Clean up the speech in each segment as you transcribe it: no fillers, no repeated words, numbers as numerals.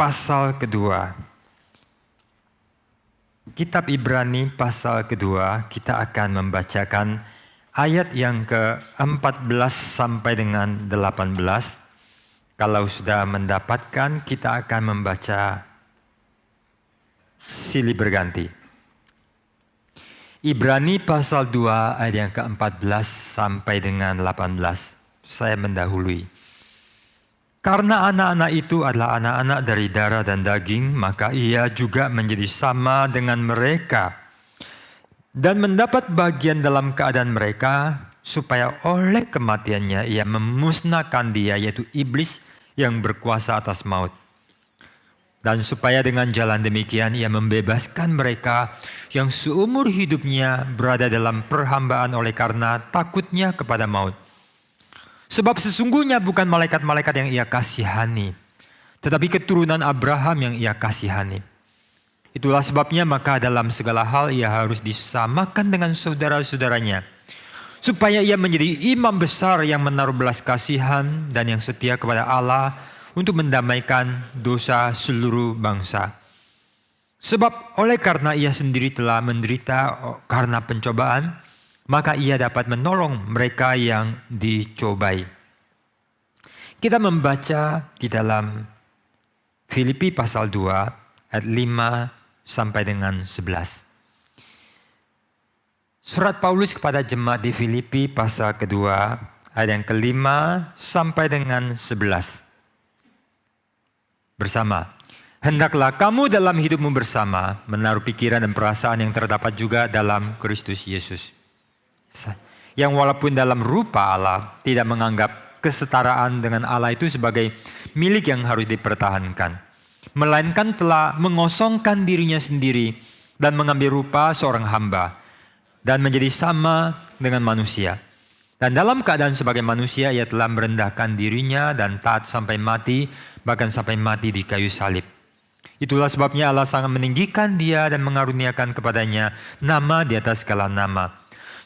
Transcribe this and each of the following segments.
pasal kedua. Kitab Ibrani pasal kedua, kita akan membacakan ayat yang ke-14 sampai dengan 18. Kalau sudah mendapatkan, kita akan membaca silih berganti. Ibrani pasal 2 ayat yang ke-14 sampai dengan 18. Saya mendahului. Karena anak-anak itu adalah anak-anak dari darah dan daging, maka ia juga menjadi sama dengan mereka dan mendapat bagian dalam keadaan mereka, supaya oleh kematiannya ia memusnahkan dia, yaitu iblis yang berkuasa atas maut. Dan supaya dengan jalan demikian ia membebaskan mereka yang seumur hidupnya berada dalam perhambaan oleh karena takutnya kepada maut. Sebab sesungguhnya bukan malaikat-malaikat yang ia kasihani, tetapi keturunan Abraham yang ia kasihani. Itulah sebabnya maka dalam segala hal ia harus disamakan dengan saudara-saudaranya, supaya ia menjadi imam besar yang menaruh belas kasihan dan yang setia kepada Allah untuk mendamaikan dosa seluruh bangsa. Sebab oleh karena ia sendiri telah menderita karena pencobaan, maka ia dapat menolong mereka yang dicobai. Kita membaca di dalam Filipi pasal 2 ayat 5 sampai dengan 11. Surat Paulus kepada jemaat di Filipi pasal kedua ayat yang ke-5 sampai dengan 11. Bersama. Hendaklah kamu dalam hidupmu bersama menaruh pikiran dan perasaan yang terdapat juga dalam Kristus Yesus, yang walaupun dalam rupa Allah tidak menganggap kesetaraan dengan Allah itu sebagai milik yang harus dipertahankan, melainkan telah mengosongkan dirinya sendiri dan mengambil rupa seorang hamba dan menjadi sama dengan manusia. Dan dalam keadaan sebagai manusia ia telah merendahkan dirinya dan taat sampai mati, bahkan sampai mati di kayu salib. Itulah sebabnya Allah sangat meninggikan dia dan mengaruniakan kepadanya nama di atas segala nama,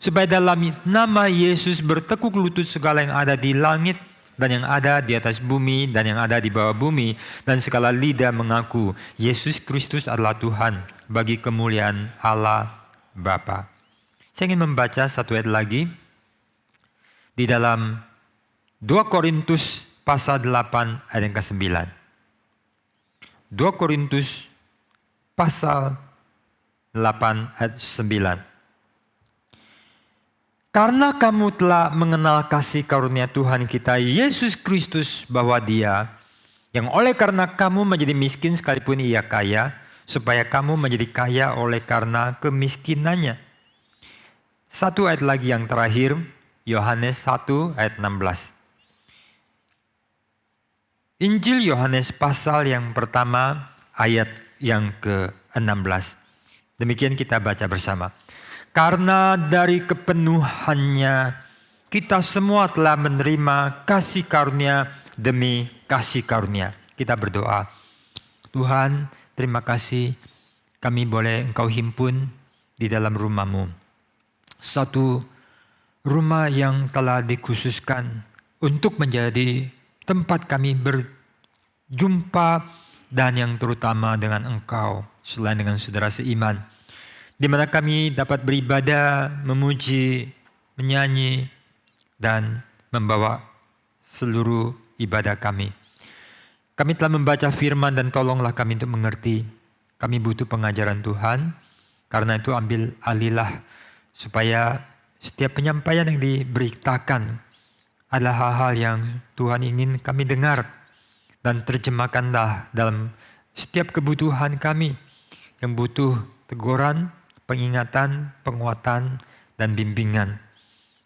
supaya dalam nama Yesus bertekuk lutut segala yang ada di langit dan yang ada di atas bumi dan yang ada di bawah bumi, dan segala lidah mengaku Yesus Kristus adalah Tuhan, bagi kemuliaan Allah Bapa. Saya ingin membaca satu ayat lagi di dalam 2 Korintus pasal 8 ayat yang ke-9. 2 Korintus pasal 8 ayat 9. Karena kamu telah mengenal kasih karunia Tuhan kita Yesus Kristus, bahwa Dia yang oleh karena kamu menjadi miskin sekalipun ia kaya, supaya kamu menjadi kaya oleh karena kemiskinannya. Satu ayat lagi yang terakhir, Yohanes 1 ayat 16. Injil Yohanes pasal yang pertama ayat yang ke-16. Demikian kita baca bersama. Karena dari kepenuhannya kita semua telah menerima kasih karunia demi kasih karunia. Kita berdoa. Tuhan, terima kasih kami boleh Engkau himpun di dalam rumah-Mu. Satu rumah yang telah dikhususkan untuk menjadi tempat kami berjumpa dan yang terutama dengan Engkau selain dengan saudara seiman, di mana kami dapat beribadah, memuji, menyanyi, dan membawa seluruh ibadah kami. Kami telah membaca firman dan tolonglah kami untuk mengerti. Kami butuh pengajaran Tuhan, karena itu ambil alihlah supaya setiap penyampaian yang diberitakan adalah hal-hal yang Tuhan ingin kami dengar, dan terjemahkanlah dalam setiap kebutuhan kami yang butuh teguran, pengingatan, penguatan, dan bimbingan.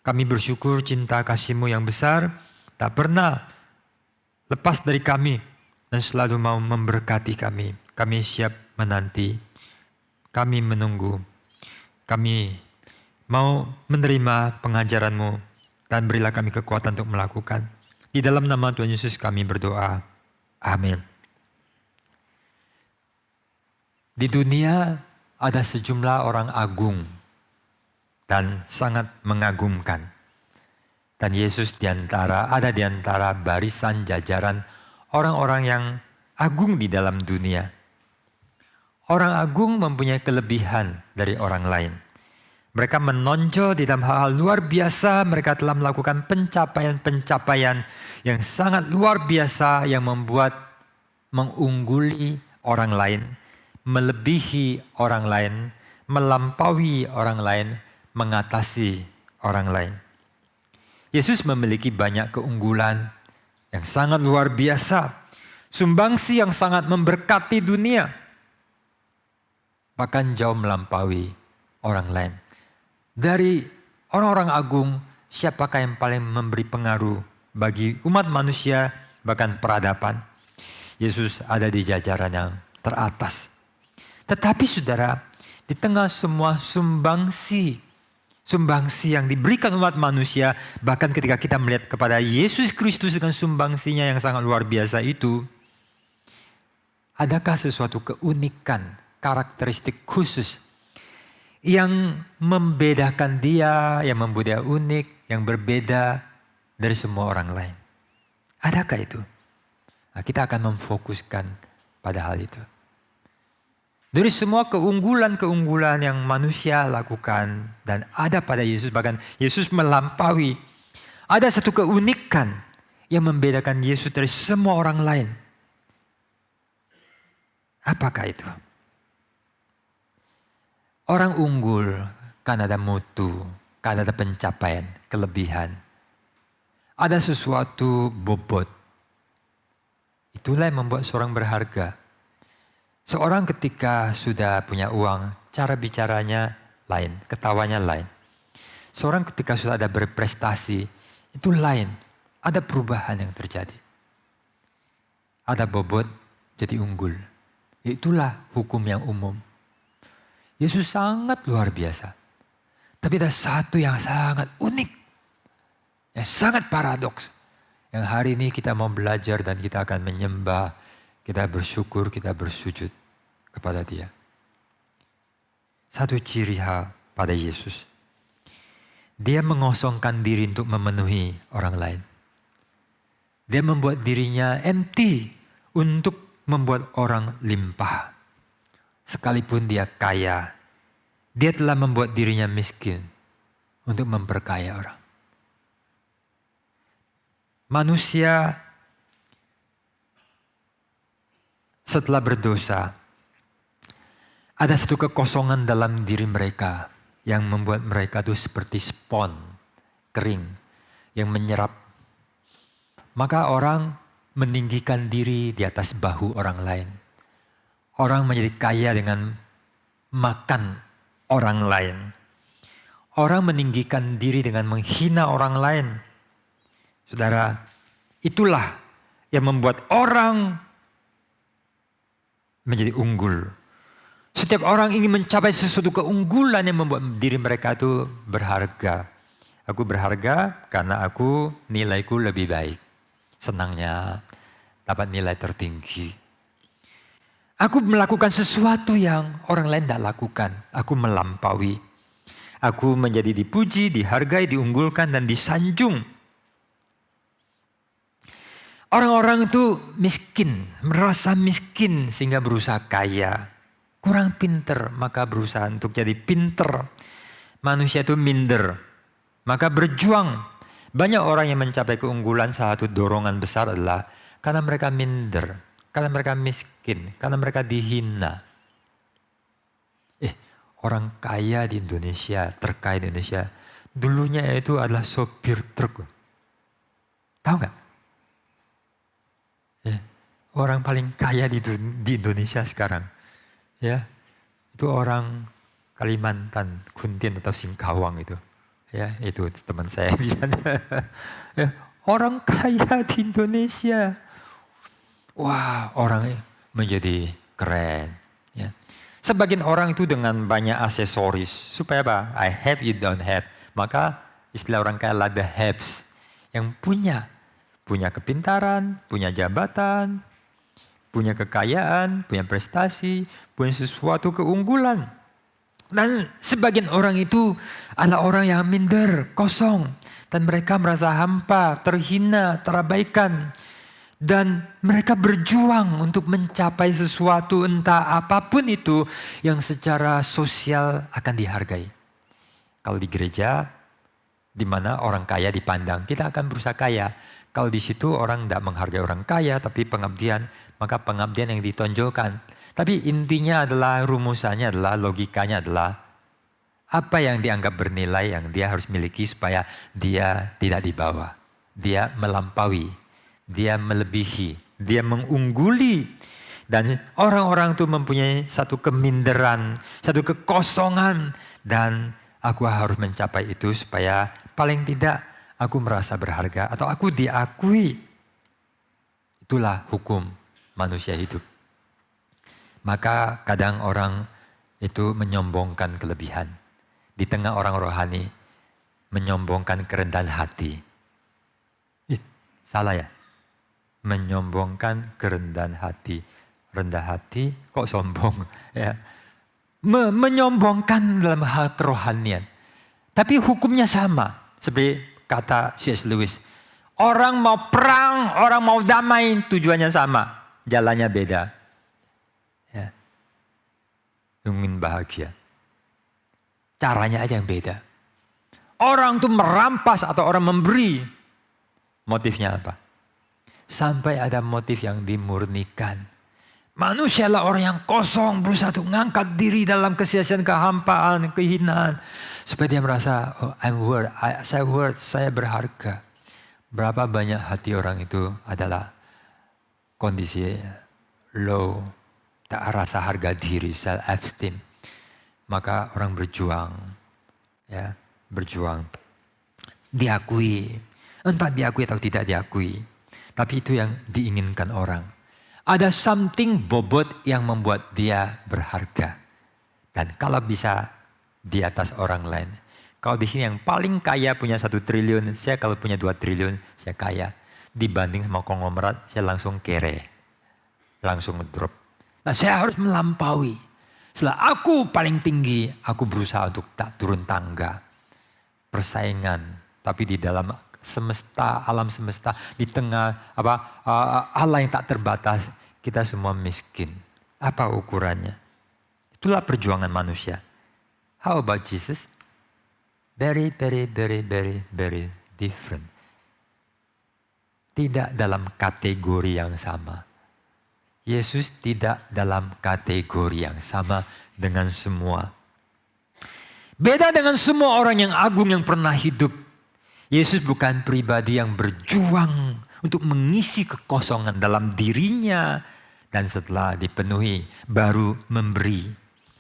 Kami bersyukur cinta kasih-Mu yang besar tak pernah lepas dari kami dan selalu mau memberkati kami. Kami siap menanti, kami menunggu, kami mau menerima pengajaran-Mu, dan berilah kami kekuatan untuk melakukan. Di dalam nama Tuhan Yesus kami berdoa. Amin. Di dunia ada sejumlah orang agung dan sangat mengagumkan. Dan Yesus ada di antara barisan jajaran orang-orang yang agung di dalam dunia. Orang agung mempunyai kelebihan dari orang lain. Mereka menonjol di dalam hal-hal luar biasa. Mereka telah melakukan pencapaian-pencapaian yang sangat luar biasa yang membuat mengungguli orang lain, melebihi orang lain, melampaui orang lain, mengatasi orang lain. Yesus memiliki banyak keunggulan yang sangat luar biasa. Sumbangsi yang sangat memberkati dunia. Bahkan jauh melampaui orang lain. Dari orang-orang agung, siapakah yang paling memberi pengaruh bagi umat manusia, bahkan peradaban? Yesus ada di jajaran yang teratas. Tetapi saudara, di tengah semua sumbangsi yang diberikan umat manusia, bahkan ketika kita melihat kepada Yesus Kristus dengan sumbangsinya yang sangat luar biasa itu, adakah sesuatu keunikan, karakteristik khusus yang membedakan dia, yang membuat dia unik, yang berbeda dari semua orang lain? Adakah itu? Nah, kita akan memfokuskan pada hal itu. Dari semua keunggulan-keunggulan yang manusia lakukan dan ada pada Yesus, bahkan Yesus melampaui. Ada satu keunikan yang membedakan Yesus dari semua orang lain. Apakah itu? Orang unggul karena ada mutu, karena ada pencapaian, kelebihan. Ada sesuatu bobot. Itulah yang membuat seorang berharga. Seorang ketika sudah punya uang, cara bicaranya lain, ketawanya lain. Seorang ketika sudah ada berprestasi, itu lain. Ada perubahan yang terjadi. Ada bobot jadi unggul. Itulah hukum yang umum. Yesus sangat luar biasa. Tapi ada satu yang sangat unik. Yang sangat paradoks. Yang hari ini kita mau belajar dan kita akan menyembah. Kita bersyukur, kita bersujud kepada Dia. Satu ciri khas pada Yesus. Dia mengosongkan diri untuk memenuhi orang lain. Dia membuat dirinya empty untuk membuat orang limpah. Sekalipun dia kaya, dia telah membuat dirinya miskin untuk memperkaya orang. Manusia setelah berdosa, ada satu kekosongan dalam diri mereka yang membuat mereka itu seperti spon kering yang menyerap. Maka orang meninggikan diri di atas bahu orang lain. Orang menjadi kaya dengan makan orang lain. Orang meninggikan diri dengan menghina orang lain. Saudara, itulah yang membuat orang menjadi unggul. Setiap orang ingin mencapai sesuatu keunggulan yang membuat diri mereka itu berharga. Aku berharga karena aku nilaiku lebih baik. Senangnya dapat nilai tertinggi. Aku melakukan sesuatu yang orang lain tidak lakukan. Aku melampaui. Aku menjadi dipuji, dihargai, diunggulkan, dan disanjung. Orang-orang itu miskin, merasa miskin sehingga berusaha kaya. Kurang pinter, maka berusaha untuk jadi pinter. Manusia itu minder, maka berjuang. Banyak orang yang mencapai keunggulan, satu dorongan besar adalah karena mereka minder. Karena mereka miskin, karena mereka dihina. Orang kaya di Indonesia, terkaya di Indonesia, dulunya itu adalah sopir truk. Tahu nggak? Orang paling kaya di Indonesia sekarang, ya, itu orang Kalimantan, Kuntin atau Singkawang itu, ya, itu teman saya di sana. Ya, orang kaya di Indonesia. Wah, orang menjadi keren. Ya. Sebagian orang itu dengan banyak aksesoris. Supaya apa? I have, you don't have. Maka istilah orang kaya adalah the haves. Yang punya kepintaran, punya jabatan, punya kekayaan, punya prestasi, punya sesuatu keunggulan. Dan sebagian orang itu adalah orang yang minder, kosong. Dan mereka merasa hampa, terhina, terabaikan. Dan mereka berjuang untuk mencapai sesuatu, entah apapun itu yang secara sosial akan dihargai. Kalau di gereja, di mana orang kaya dipandang, kita akan berusaha kaya. Kalau di situ orang tidak menghargai orang kaya, tapi pengabdian, maka pengabdian yang ditonjolkan. Tapi intinya adalah, rumusannya adalah, logikanya adalah, apa yang dianggap bernilai yang dia harus miliki supaya dia tidak dibawa. Dia melampaui, dia melebihi, dia mengungguli. Dan orang-orang itu mempunyai satu keminderan, satu kekosongan. Dan aku harus mencapai itu supaya paling tidak aku merasa berharga atau aku diakui. Itulah hukum manusia hidup. Maka kadang orang itu menyombongkan kelebihan. Di tengah orang rohani, menyombongkan kerendahan hati. Salah ya? Menyombongkan kerendahan hati. Rendah hati kok sombong? Ya. Menyombongkan dalam hal kerohanian. Tapi hukumnya sama. Seperti kata C.S. Lewis. Orang mau perang, orang mau damai, tujuannya sama. Jalannya beda. Ya. Ingin bahagia. Caranya aja yang beda. Orang tuh merampas atau orang memberi. Motifnya apa? Sampai ada motif yang dimurnikan. Manusia adalah orang yang kosong, berusaha untuk mengangkat diri dalam kesia-siaan, kehampaan, kehinaan. Supaya dia merasa, oh, saya berharga. Berapa banyak hati orang itu adalah kondisi low, tak rasa harga diri, self-esteem. Maka orang berjuang, ya, berjuang, diakui, entah diakui atau tidak diakui, tapi itu yang diinginkan orang. Ada something bobot yang membuat dia berharga, dan kalau bisa di atas orang lain. Kalau di sini yang paling kaya punya 1 triliun, saya kalau punya 2 triliun, saya kaya. Dibanding sama konglomerat, saya langsung kere, langsung ngedrop. Nah, saya harus melampaui. Setelah aku paling tinggi, aku berusaha untuk tak turun tangga. Persaingan, tapi di dalam semesta, alam semesta, di tengah Allah yang tak terbatas, kita semua miskin. Apa ukurannya? Itulah perjuangan manusia. How about Jesus? Very, very, very, very, very different. Tidak dalam kategori yang sama. Yesus tidak dalam kategori yang sama dengan semua. Beda dengan semua orang yang agung yang pernah hidup. Yesus bukan pribadi yang berjuang untuk mengisi kekosongan dalam dirinya. Dan setelah dipenuhi baru memberi.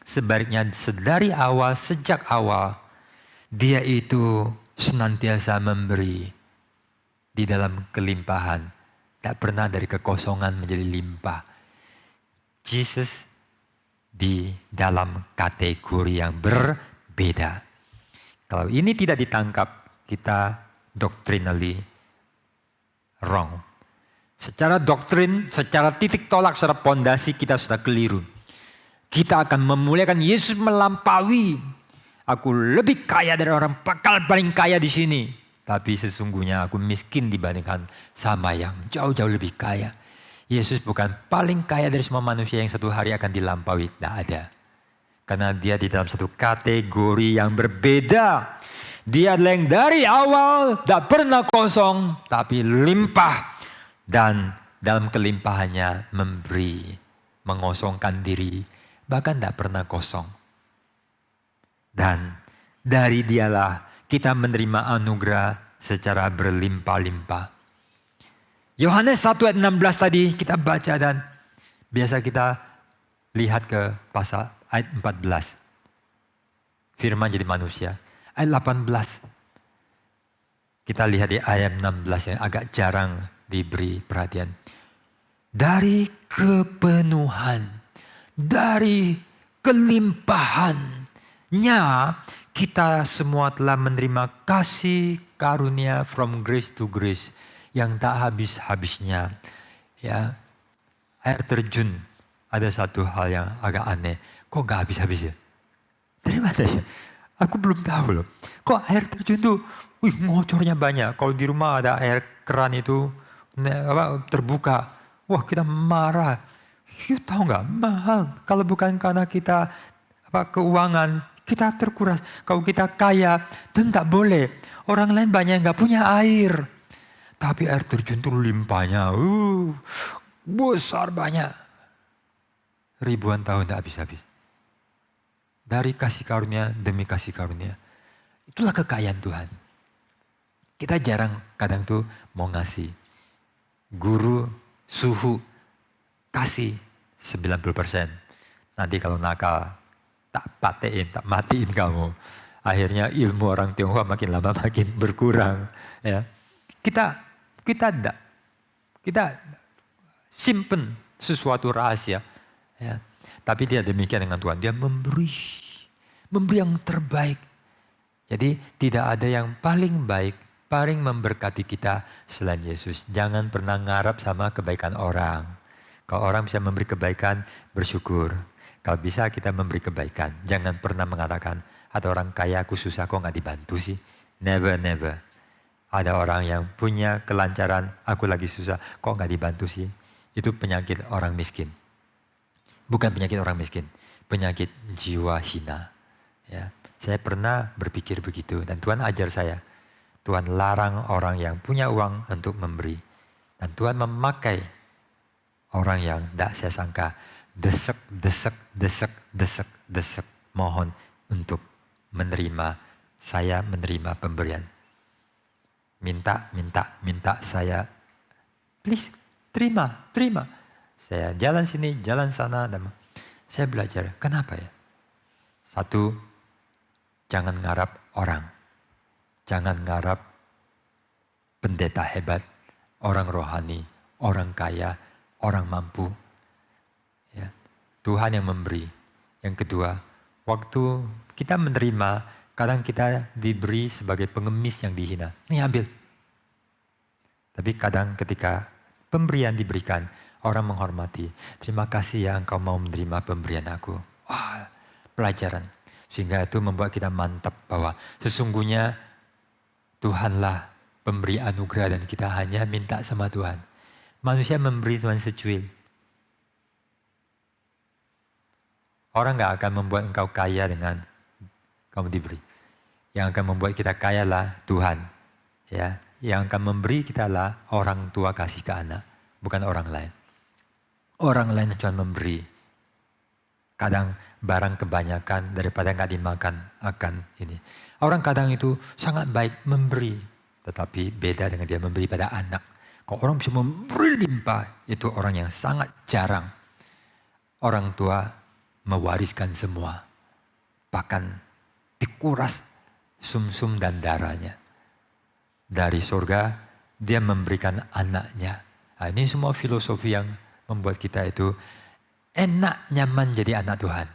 Sebaliknya sedari awal, sejak awal. Dia itu senantiasa memberi. Di dalam kelimpahan. Tak pernah dari kekosongan menjadi limpah. Jesus di dalam kategori yang berbeda. Kalau ini tidak ditangkap, kita doctrinally wrong. Secara doktrin, secara titik tolak, secara pondasi kita sudah keliru. Kita akan memuliakan Yesus melampaui. Aku lebih kaya dari orang bakal paling kaya di sini. Tapi sesungguhnya aku miskin dibandingkan sama yang jauh-jauh lebih kaya. Yesus bukan paling kaya dari semua manusia yang satu hari akan dilampaui. Tidak ada. Karena dia di dalam satu kategori yang berbeda. Dia adalah yang dari awal tidak pernah kosong. Tapi limpah. Dan dalam kelimpahannya memberi. Mengosongkan diri. Bahkan tidak pernah kosong. Dan dari dialah kita menerima anugerah secara berlimpah-limpah. Yohanes 1 ayat 16 tadi kita baca dan biasa kita lihat ke pasal ayat 14. Firman jadi manusia. Ayat 18. Kita lihat di ayat 16 yang agak jarang diberi perhatian. Dari kepenuhan, dari kelimpahannya kita semua telah menerima kasih karunia from grace to grace. Yang tak habis-habisnya. Ya, air terjun ada satu hal yang agak aneh. Kok gak habis-habis ya? Dari mana ya? Aku belum tahu loh. Kok air terjun tuh, ngocornya banyak. Kalau di rumah ada air keran itu, terbuka. Wah, kita marah. You tahu nggak, mahal. Kalau bukan karena kita keuangan, kita terkuras. Kalau kita kaya, dan tak boleh. Orang lain banyak yang nggak punya air. Tapi air terjun tuh limpahnya. Besar banyak. Ribuan tahun tak habis-habis. Dari kasih karunia demi kasih karunia. Itulah kekayaan Tuhan. Kita jarang kadang tuh mau ngasih. Guru, suhu, kasih 90%. Nanti kalau nakal, tak patein, tak matiin kamu. Akhirnya ilmu orang Tionghoa makin lama makin berkurang. Ya. Kita simpen sesuatu rahasia. Ya. Tapi dia demikian dengan Tuhan. Dia memberi yang terbaik. Jadi tidak ada yang paling baik, paling memberkati kita selain Yesus. Jangan pernah ngarap sama kebaikan orang. Kalau orang bisa memberi kebaikan, bersyukur. Kalau bisa kita memberi kebaikan. Jangan pernah mengatakan, ada orang kaya aku susah kok gak dibantu sih. Never. Ada orang yang punya kelancaran, aku lagi susah kok gak dibantu sih. Itu penyakit orang miskin. Bukan penyakit orang miskin, penyakit jiwa hina. Ya, saya pernah berpikir begitu dan Tuhan ajar saya. Tuhan larang orang yang punya uang untuk memberi. Dan Tuhan memakai orang yang tidak saya sangka desek. Mohon untuk menerima, saya menerima pemberian. Minta saya. Please, terima. Saya jalan sini, jalan sana. Dan saya belajar, kenapa ya? Satu, jangan ngarap orang. Jangan ngarap pendeta hebat, orang rohani, orang kaya, orang mampu. Ya. Tuhan yang memberi. Yang kedua, waktu kita menerima, kadang kita diberi sebagai pengemis yang dihina. Nih ambil. Tapi kadang ketika pemberian diberikan, orang menghormati. Terima kasih ya engkau mau menerima pemberian aku. Wah, pelajaran. Sehingga itu membuat kita mantap bahwa sesungguhnya Tuhanlah pemberi anugerah dan kita hanya minta sama Tuhan. Manusia memberi Tuhan secuil. Orang gak akan membuat engkau kaya dengan kamu diberi. Yang akan membuat kita kaya lah Tuhan. Ya, yang akan memberi kita lah orang tua kasih ke anak. Bukan orang lain. Orang lain cuma memberi. Kadang barang kebanyakan daripada gak dimakan akan ini. Orang kadang itu sangat baik memberi. Tetapi beda dengan dia memberi pada anak. Kalau orang bisa memberi limpah, itu orang yang sangat jarang. Orang tua mewariskan semua. Bahkan dikuras sumsum dan darahnya. Dari surga, dia memberikan anaknya. Nah, ini semua filosofi yang membuat kita itu enak, nyaman jadi anak Tuhan.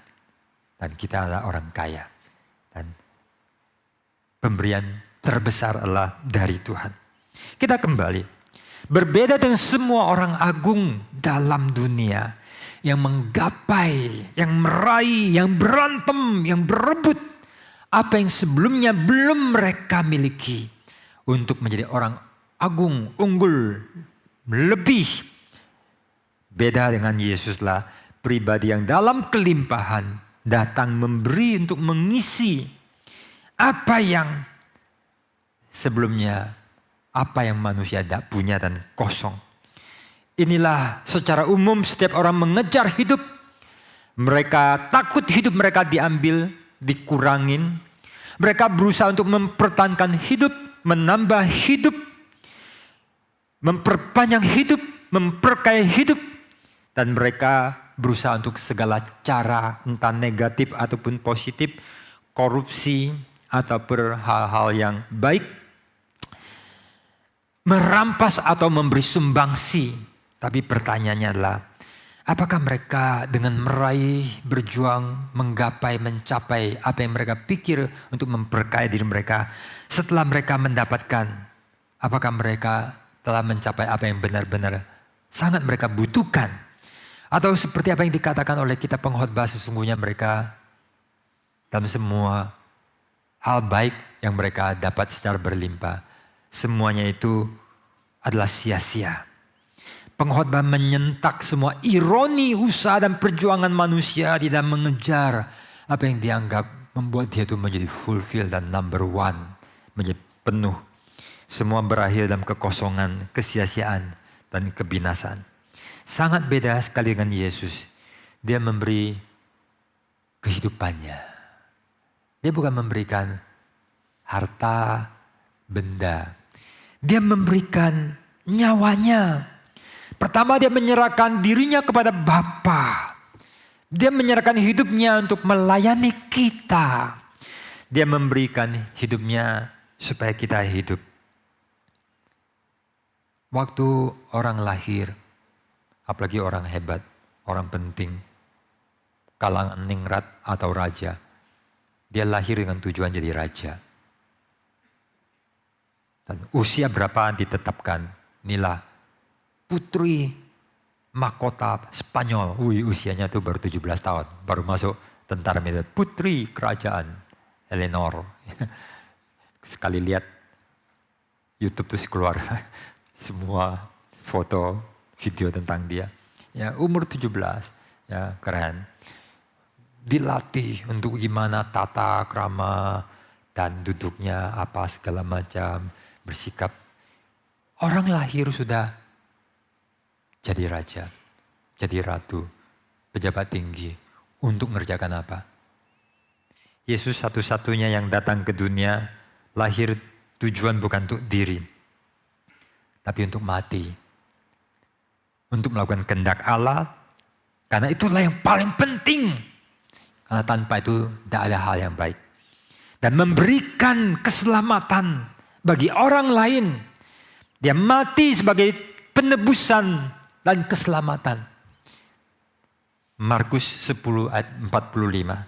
Dan kita adalah orang kaya. Dan pemberian terbesar adalah dari Tuhan. Kita kembali. Berbeda dengan semua orang agung dalam dunia. Yang menggapai, yang meraih, yang berantem, yang berebut. Apa yang sebelumnya belum mereka miliki. Untuk menjadi orang agung, unggul, lebih. Beda dengan Yesuslah pribadi yang dalam kelimpahan datang memberi untuk mengisi apa yang sebelumnya, apa yang manusia tidak punya dan kosong. Inilah secara umum setiap orang mengejar hidup. Mereka takut hidup mereka diambil, dikurangin. Mereka berusaha untuk mempertahankan hidup, menambah hidup, memperpanjang hidup, memperkaya hidup. Dan mereka berusaha untuk segala cara, entah negatif ataupun positif, korupsi ataupun hal-hal yang baik, merampas atau memberi sumbangsi. Tapi pertanyaannya adalah, apakah mereka dengan meraih, berjuang, menggapai, mencapai apa yang mereka pikir untuk memperkaya diri mereka, setelah mereka mendapatkan, apakah mereka telah mencapai apa yang benar-benar sangat mereka butuhkan? Atau seperti apa yang dikatakan oleh kitab pengkhotbah, sesungguhnya mereka dalam semua hal baik yang mereka dapat secara berlimpah, semuanya itu adalah sia-sia. Pengkhotbah menyentak semua ironi usaha dan perjuangan manusia di dalam mengejar apa yang dianggap membuat dia itu menjadi fulfill dan number one, menjadi penuh. Semua berakhir dalam kekosongan, kesia-siaan, dan kebinasaan. Sangat beda sekali dengan Yesus. Dia memberi kehidupannya. Dia bukan memberikan harta, benda. Dia memberikan nyawanya. Pertama dia menyerahkan dirinya kepada Bapa. Dia menyerahkan hidupnya untuk melayani kita. Dia memberikan hidupnya supaya kita hidup. Waktu orang lahir, apalagi orang hebat, orang penting, kalangan ningrat atau raja, dia lahir dengan tujuan jadi raja. Dan usia berapa ditetapkan, inilah putri mahkota Spanyol. Usianya tuh baru 17 tahun, baru masuk tentara militer. Putri kerajaan Eleanor. Sekali lihat YouTube terus keluar semua foto, video tentang dia. Ya, umur 17, ya keren. Dilatih untuk gimana tata krama dan duduknya apa segala macam, bersikap. Orang lahir sudah jadi raja, jadi ratu, pejabat tinggi. Untuk mengerjakan apa? Yesus satu-satunya yang datang ke dunia, lahir tujuan bukan untuk diri, tapi untuk mati. Untuk melakukan kehendak Allah, karena itulah yang paling penting. Karena tanpa itu tidak ada hal yang baik. Dan memberikan keselamatan bagi orang lain. Dia mati sebagai penebusan dan keselamatan. Markus 10 ayat 45.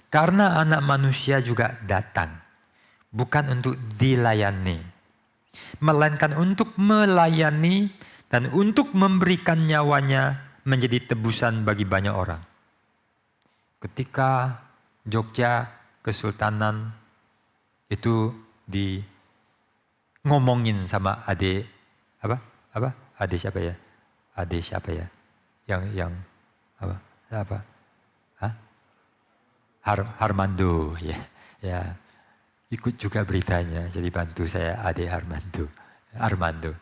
Karena anak manusia juga datang. Bukan untuk dilayani. Melainkan untuk melayani dan untuk memberikan nyawanya menjadi tebusan bagi banyak orang. Ketika Jogja Kesultanan itu ngomongin sama adik adik siapa ya? Adik siapa ya? Yang apa? Hah? Harmando ya. Ya. Ikut juga beritanya, jadi bantu saya adik Armando.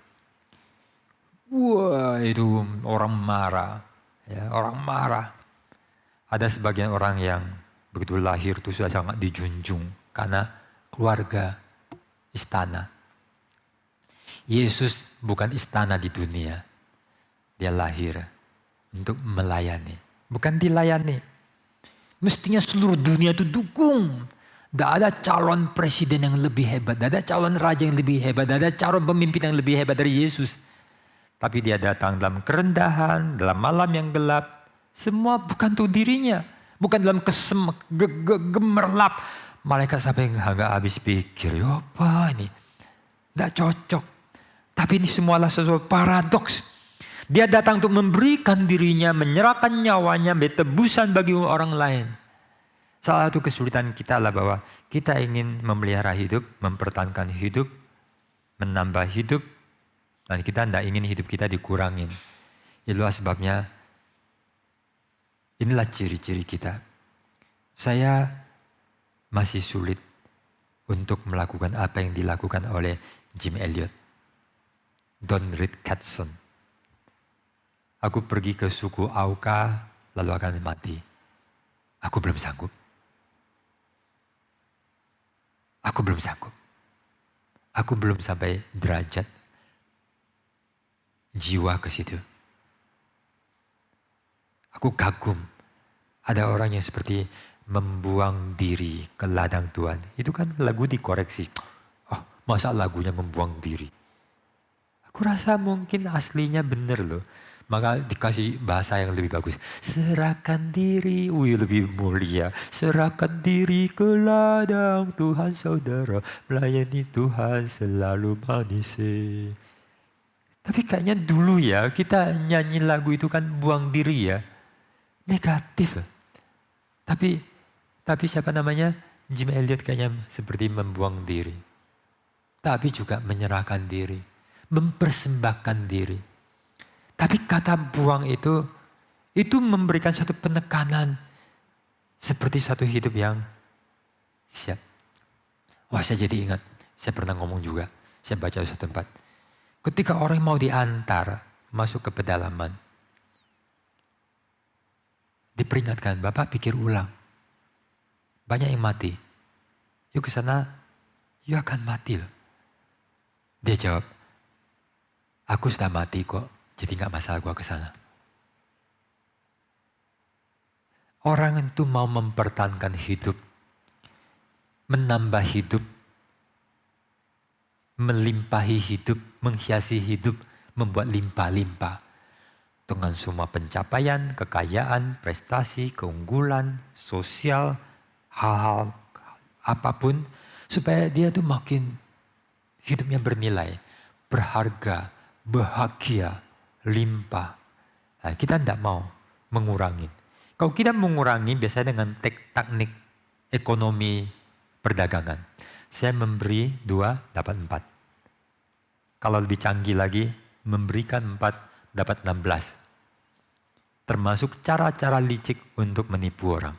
Wah, itu orang marah. Ya, orang marah. Ada sebagian orang yang begitu lahir itu sudah sangat dijunjung karena keluarga istana. Yesus bukan istana di dunia. Dia lahir untuk melayani. Bukan dilayani. Mestinya seluruh dunia itu dukung. Tidak ada calon presiden yang lebih hebat. Tidak ada calon raja yang lebih hebat. Tidak ada calon pemimpin yang lebih hebat dari Yesus. Tapi dia datang dalam kerendahan, dalam malam yang gelap. Semua bukan untuk dirinya. Bukan dalam gemerlap. Malaikat sampai nggak habis pikir. Ya apa ini? Tidak cocok. Tapi ini semualah sesuatu paradoks. Dia datang untuk memberikan dirinya, menyerahkan nyawanya, tebusan bagi orang lain. Salah satu kesulitan kita adalah bahwa kita ingin memelihara hidup, mempertahankan hidup, menambah hidup, dan kita tidak ingin hidup kita dikurangin. Itulah sebabnya, inilah ciri-ciri kita. Saya masih sulit untuk melakukan apa yang dilakukan oleh Jim Elliot. Don Reed Catson. Aku pergi ke suku Auka, lalu akan mati. Aku belum sanggup. Aku belum sanggup. Aku belum sampai derajat jiwa ke situ. Aku kagum. Ada orang yang seperti membuang diri ke ladang Tuhan. Itu kan lagu dikoreksi. Oh, masa lagunya membuang diri? Aku rasa mungkin aslinya benar loh. Maka dikasih bahasa yang lebih bagus. Serahkan diri, lebih mulia. Serahkan diri ke ladang Tuhan saudara. Melayani Tuhan selalu manis. Tapi kayaknya dulu ya kita nyanyi lagu itu kan buang diri ya. Negatif. Tapi siapa namanya? Jim Elliot kayaknya seperti membuang diri. Tapi juga menyerahkan diri. Mempersembahkan diri. Tapi kata buang itu memberikan satu penekanan seperti satu hidup yang siap. Wah, saya jadi ingat, saya pernah ngomong juga, saya baca di satu tempat. Ketika orang mau diantar masuk ke pedalaman, diperingatkan, Bapak pikir ulang. Banyak yang mati. Yuk ke sana, yuk akan mati loh. Dia jawab, aku sudah mati kok, jadi gak masalah gua ke sana. Orang itu mau mempertahankan hidup, menambah hidup, melimpahi hidup, menghiasi hidup, membuat limpah-limpah. Dengan semua pencapaian, kekayaan, prestasi, keunggulan, sosial, hal-hal apapun. Supaya dia tuh makin hidupnya bernilai, berharga, bahagia, limpah. Nah, kita tidak mau mengurangi. Kalau kita mengurangi biasanya dengan teknik ekonomi perdagangan. Saya memberi 2, dapat 4. Kalau lebih canggih lagi, memberikan 4, dapat 16. Termasuk cara-cara licik untuk menipu orang.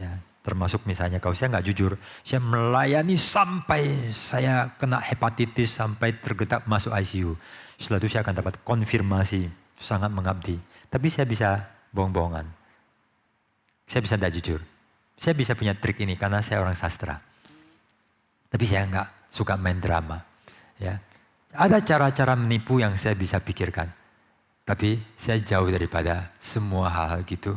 Ya, termasuk misalnya kalau saya nggak jujur, saya melayani sampai saya kena hepatitis, sampai tergetak masuk ICU. Setelah itu saya akan dapat konfirmasi, sangat mengabdi. Tapi saya bisa bohong-bohongan. Saya bisa tidak jujur. Saya bisa punya trik ini karena saya orang sastra. Tapi saya nggak suka main drama. Ya. Ada cara-cara menipu yang saya bisa pikirkan. Tapi saya jauh daripada semua hal-hal gitu.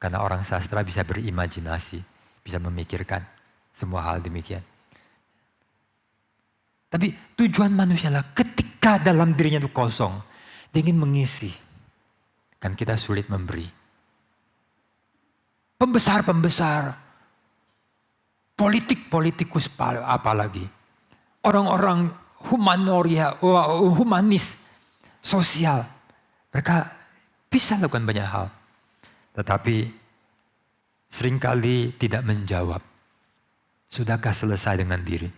Karena orang sastra bisa berimajinasi, bisa memikirkan semua hal demikian. Tapi tujuan manusia lah ketika dalam dirinya itu kosong, dia ingin mengisi. Kan kita sulit memberi. Pembesar-pembesar, politikus apalagi. Orang-orang humanis, sosial. Mereka bisa lakukan banyak hal. Tetapi seringkali tidak menjawab. Sudahkah selesai dengan diri?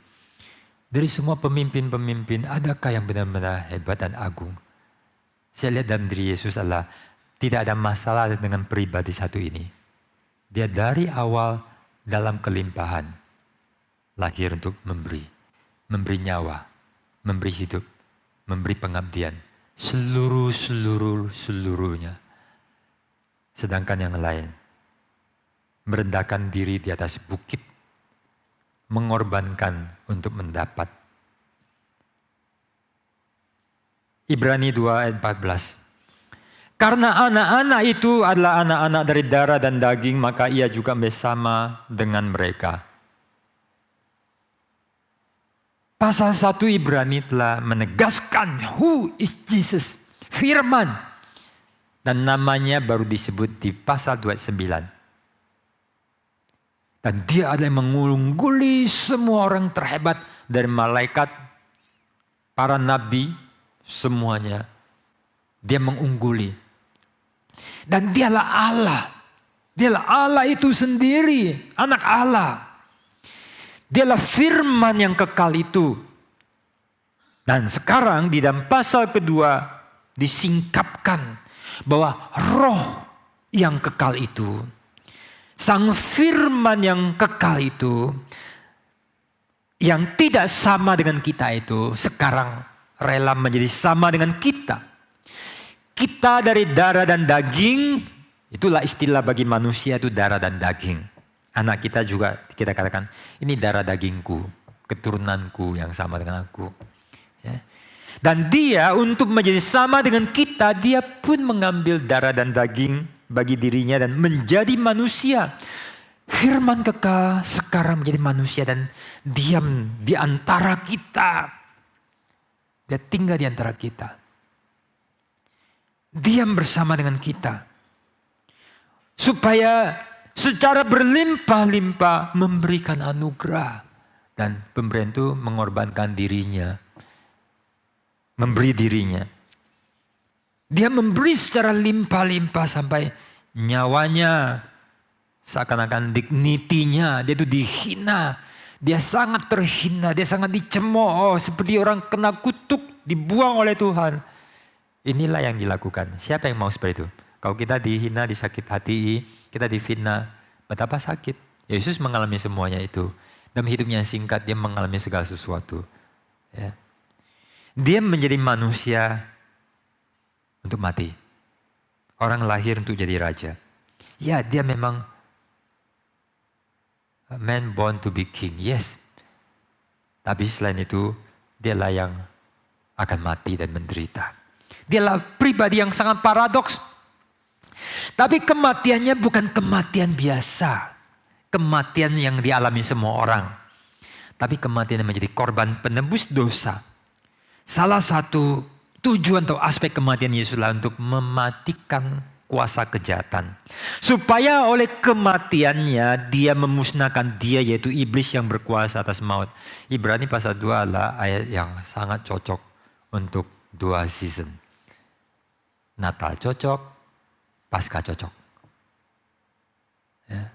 Dari semua pemimpin-pemimpin, adakah yang benar-benar hebat dan agung? Saya lihat dalam diri Yesus adalah tidak ada masalah dengan pribadi satu ini. Dia dari awal dalam kelimpahan. Lahir untuk memberi nyawa, memberi hidup, memberi pengabdian. Seluruhnya. Sedangkan yang lain merendahkan diri di atas bukit, mengorbankan untuk mendapat. Ibrani 2 ayat 14. Karena anak-anak itu adalah anak-anak dari darah dan daging, maka ia juga bersama dengan mereka. Pasal 1 Ibrani telah menegaskan who is Jesus, firman. Dan namanya baru disebut di pasal 29. Dan dia adalah yang mengungguli semua orang terhebat dari malaikat, para nabi, semuanya. Dia mengungguli. Dan dialah Allah. Dialah Allah itu sendiri, anak Allah. Dialah firman yang kekal itu. Dan sekarang di dalam pasal kedua disingkapkan bahwa roh yang kekal itu, sang firman yang kekal itu, yang tidak sama dengan kita itu, sekarang rela menjadi sama dengan kita. Kita dari darah dan daging, itulah istilah bagi manusia itu darah dan daging. Anak kita juga kita katakan, ini darah dagingku, keturunanku yang sama dengan aku. Ya. Dan dia untuk menjadi sama dengan kita, dia pun mengambil darah dan daging bagi dirinya dan menjadi manusia. Firman kekal sekarang menjadi manusia dan diam di antara kita. Dia tinggal di antara kita. Diam bersama dengan kita. Supaya secara berlimpah-limpah memberikan anugerah. Dan pemberian itu mengorbankan dirinya. Memberi dirinya. Dia memberi secara limpah-limpah sampai nyawanya. Seakan-akan dignitinya. Dia itu dihina. Dia sangat terhina. Dia sangat dicemooh. Seperti orang kena kutuk. Dibuang oleh Tuhan. Inilah yang dilakukan. Siapa yang mau seperti itu? Kalau kita dihina, disakit hati, kita difitnah, betapa sakit. Yesus mengalami semuanya itu. Dalam hidupnya yang singkat, dia mengalami segala sesuatu. Ya. Dia menjadi manusia untuk mati. Orang lahir untuk jadi raja. Ya, dia memang a man born to be king. Yes. Tapi selain itu, dialah yang akan mati dan menderita. Dialah pribadi yang sangat paradoks. Tapi kematiannya bukan kematian biasa. Kematian yang dialami semua orang. Tapi kematian yang menjadi korban penebus dosa. Salah satu tujuan atau aspek kematian Yesus adalah untuk mematikan kuasa kejahatan. Supaya oleh kematiannya dia memusnahkan dia, yaitu iblis yang berkuasa atas maut. Ibrani pasal 2 adalah ayat yang sangat cocok untuk 2 season. Natal cocok, Paskah cocok. Ya.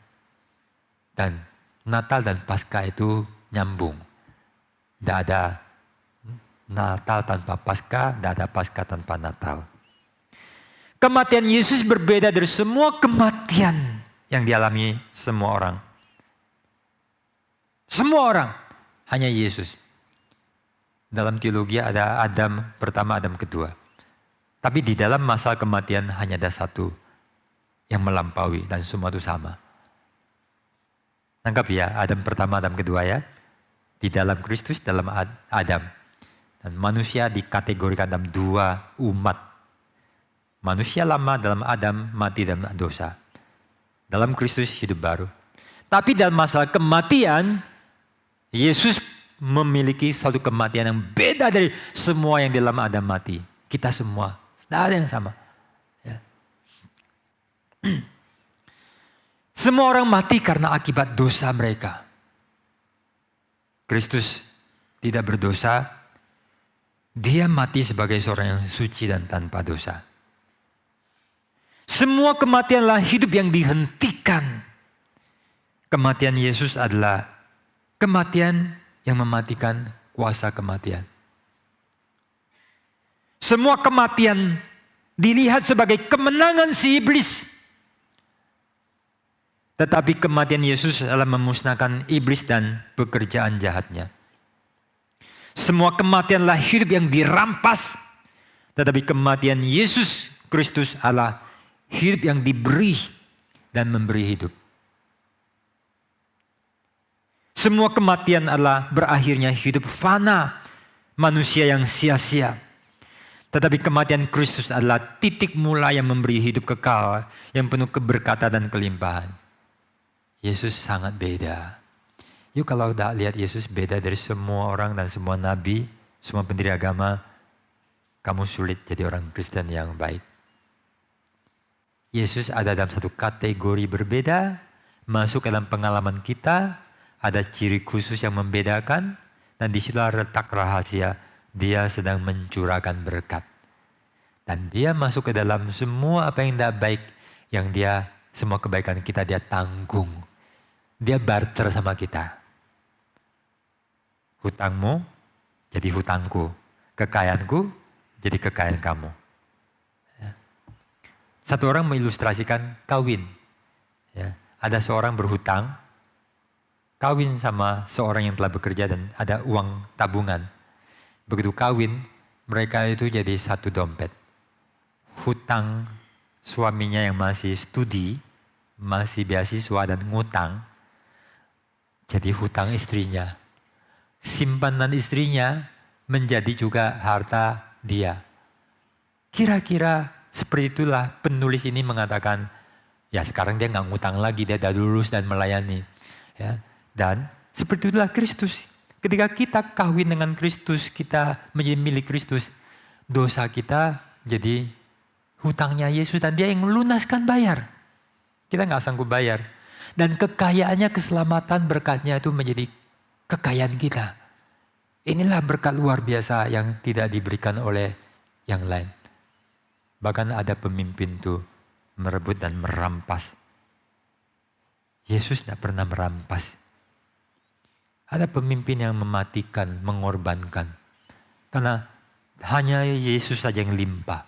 Dan Natal dan Paskah itu nyambung. Tidak ada Natal tanpa Paskah, tidak ada Paskah tanpa Natal. Kematian Yesus berbeda dari semua kematian yang dialami semua orang. Semua orang, hanya Yesus. Dalam teologi ada Adam pertama, Adam kedua. Tapi di dalam masalah kematian hanya ada satu yang melampaui dan semua itu sama. Tangkap ya, Adam pertama, Adam kedua ya. Di dalam Kristus, dalam Adam. Dan manusia dikategorikan dalam 2 umat. Manusia lama dalam Adam, mati dalam dosa. Dalam Kristus hidup baru. Tapi dalam masalah kematian, Yesus memiliki satu kematian yang beda dari semua yang dalam Adam mati. Kita semua, tidak ada yang sama. Ya. Semua orang mati karena akibat dosa mereka. Kristus tidak berdosa. Dia mati sebagai seorang yang suci dan tanpa dosa. Semua kematianlah hidup yang dihentikan. Kematian Yesus adalah kematian yang mematikan kuasa kematian. Semua kematian dilihat sebagai kemenangan si iblis. Tetapi kematian Yesus adalah memusnahkan iblis dan pekerjaan jahatnya. Semua kematianlah hidup yang dirampas. Tetapi kematian Yesus Kristus adalah hidup yang diberi dan memberi hidup. Semua kematian adalah berakhirnya hidup fana, manusia yang sia-sia. Tetapi kematian Kristus adalah titik mula yang memberi hidup kekal, yang penuh keberkatan dan kelimpahan. Yesus sangat beda. Yuk kalau tidak lihat Yesus beda dari semua orang dan semua nabi, semua pendiri agama, kamu sulit jadi orang Kristen yang baik. Yesus ada dalam satu kategori berbeda, masuk dalam pengalaman kita, ada ciri khusus yang membedakan, dan di situ letak rahasia, dia sedang mencurahkan berkat. Dan dia masuk ke dalam semua apa yang tidak baik, yang dia, semua kebaikan kita dia tanggung. Dia barter sama kita. Hutangmu jadi hutangku, kekayaanku jadi kekayaan kamu. Satu orang mengilustrasikan kawin. Ya, ada seorang berhutang, kawin sama seorang yang telah bekerja dan ada uang tabungan. Begitu kawin, mereka itu jadi satu dompet. Hutang suaminya yang masih studi, masih beasiswa dan ngutang, jadi hutang istrinya. Simpanan istrinya menjadi juga harta dia. Kira-kira seperti itulah penulis ini mengatakan, ya sekarang dia nggak ngutang lagi, dia sudah lulus dan melayani. Ya. Dan seperti itulah Kristus. Ketika kita kawin dengan Kristus, kita menjadi milik Kristus, dosa kita jadi hutangnya Yesus dan dia yang melunaskan bayar. Kita nggak sanggup bayar. Dan kekayaannya, keselamatan, berkatnya itu menjadi kekayaan kita. Inilah berkat luar biasa yang tidak diberikan oleh yang lain. Bahkan ada pemimpin tuh merebut dan merampas. Yesus tidak pernah merampas. Ada pemimpin yang mematikan, mengorbankan. Karena hanya Yesus saja yang limpah.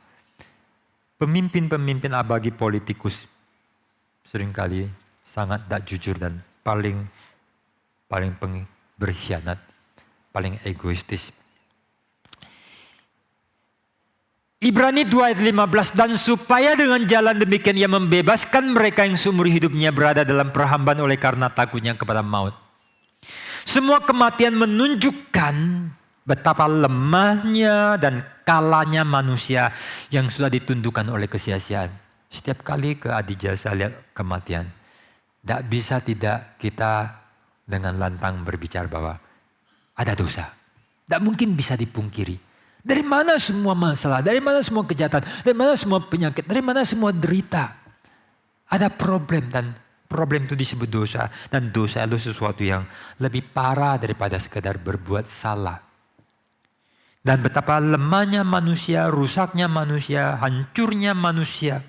Pemimpin-pemimpin abagi politikus seringkali sangat tak jujur dan paling berkhianat, paling egoistis. Ibrani 2 ayat 15, dan supaya dengan jalan demikian ia membebaskan mereka yang seumur hidupnya berada dalam perhambaan oleh karena takutnya kepada maut. Semua kematian menunjukkan betapa lemahnya dan kalahnya manusia yang sudah ditundukkan oleh kesia-siaan. Setiap kali ke adijasa lihat kematian, tidak bisa tidak kita dengan lantang berbicara bahwa ada dosa. Tidak mungkin bisa dipungkiri. Dari mana semua masalah, dari mana semua kejahatan, dari mana semua penyakit, dari mana semua derita. Ada problem dan problem itu disebut dosa. Dan dosa itu sesuatu yang lebih parah daripada sekedar berbuat salah. Dan betapa lemahnya manusia, rusaknya manusia, hancurnya manusia.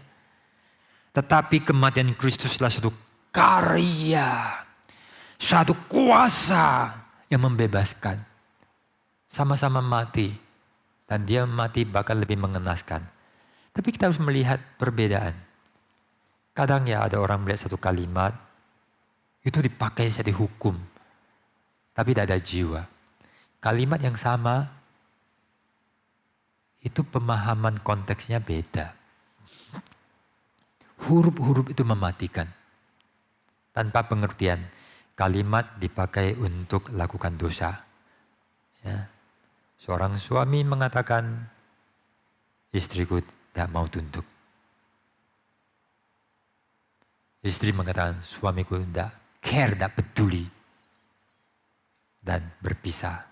Tetapi kematian Kristuslah satu karya, satu kuasa yang membebaskan. Sama-sama mati. Dan dia mati bahkan lebih mengenaskan. Tapi kita harus melihat perbedaan. Kadang ya ada orang melihat satu kalimat, itu dipakai jadi hukum. Tapi tidak ada jiwa. Kalimat yang sama, itu pemahaman konteksnya beda. Huruf-huruf itu mematikan. Tanpa pengertian, kalimat dipakai untuk lakukan dosa. Ya. Seorang suami mengatakan, istriku tidak mau tunduk. Istri mengatakan, suamiku tidak care, tidak peduli. Dan berpisah.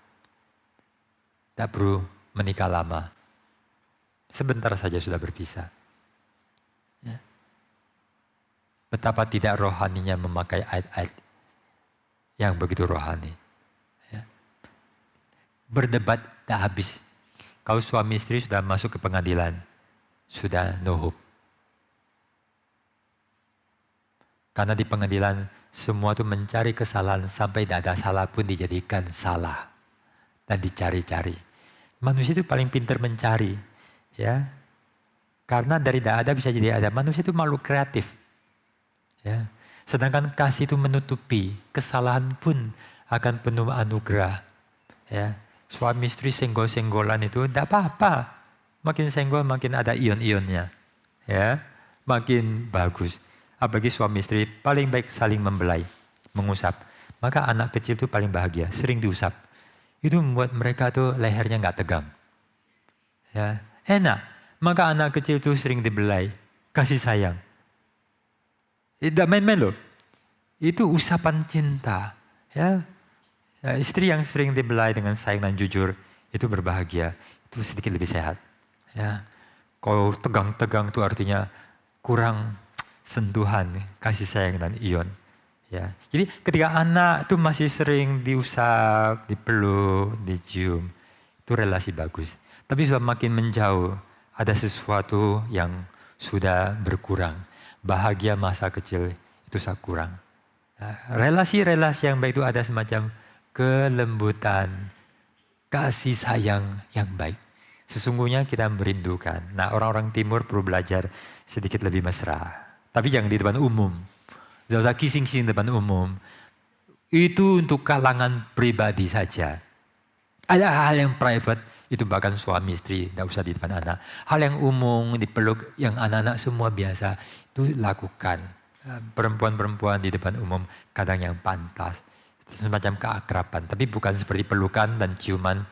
Tidak perlu menikah lama. Sebentar saja sudah berpisah. Ya. Betapa tidak rohaninya memakai ayat-ayat yang begitu rohani. Ya. Berdebat tak habis. Kalau suami istri sudah masuk ke pengadilan, sudah no hope. Karena di pengadilan semua itu mencari kesalahan sampai tidak ada salah pun dijadikan salah dan dicari-cari. Manusia itu paling pintar mencari, ya. Karena dari tidak ada bisa jadi ada. Manusia itu makhluk kreatif, ya. Sedangkan kasih itu menutupi, kesalahan pun akan penuh anugerah, ya. Suami istri senggol-senggolan itu tidak apa-apa. Makin senggol makin ada ion-ionnya. Ya, makin bagus. Apalagi suami istri paling baik saling membelai, mengusap. Maka anak kecil itu paling bahagia, sering diusap. Itu membuat mereka tuh lehernya nggak tegang. Ya, enak. Maka anak kecil itu sering dibelai, kasih sayang. Tidak main-main loh. Itu usapan cinta. Ya. Istri yang sering dibelai dengan sayang dan jujur itu berbahagia, itu sedikit lebih sehat. Ya, kalau tegang-tegang itu artinya kurang sentuhan, kasih sayang dan ion. Ya, jadi ketika anak itu masih sering diusap, dipeluk, dicium, itu relasi bagus. Tapi sudah makin menjauh, ada sesuatu yang sudah berkurang. Bahagia masa kecil itu sudah kurang. Relasi-relasi yang baik itu ada semacam kelembutan, kasih sayang yang baik. Sesungguhnya kita merindukan. Nah, orang-orang timur perlu belajar sedikit lebih mesra. Tapi jangan di depan umum. Jangan usah kissing-kissing depan umum. Itu untuk kalangan pribadi saja. Ada hal yang private, itu bahkan suami istri, tidak usah di depan anak. Hal yang umum, dipeluk, yang anak-anak semua biasa, itu lakukan. Perempuan-perempuan di depan umum kadang yang pantas. Semacam keakraban, tapi bukan seperti pelukan dan ciuman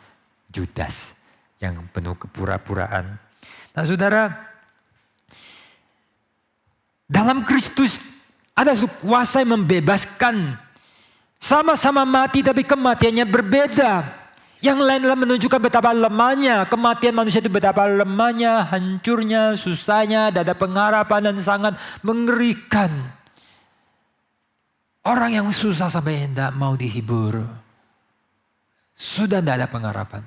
Judas yang penuh kepura-puraan. Nah saudara, dalam Kristus ada kuasa yang membebaskan. Sama-sama mati tapi kematiannya berbeda. Yang lain adalah menunjukkan betapa lemahnya. Kematian manusia itu betapa lemahnya, hancurnya, susahnya, tidak ada pengharapan dan sangat mengerikan. Orang yang susah sampai tidak mau dihibur. Sudah tidak ada pengharapan.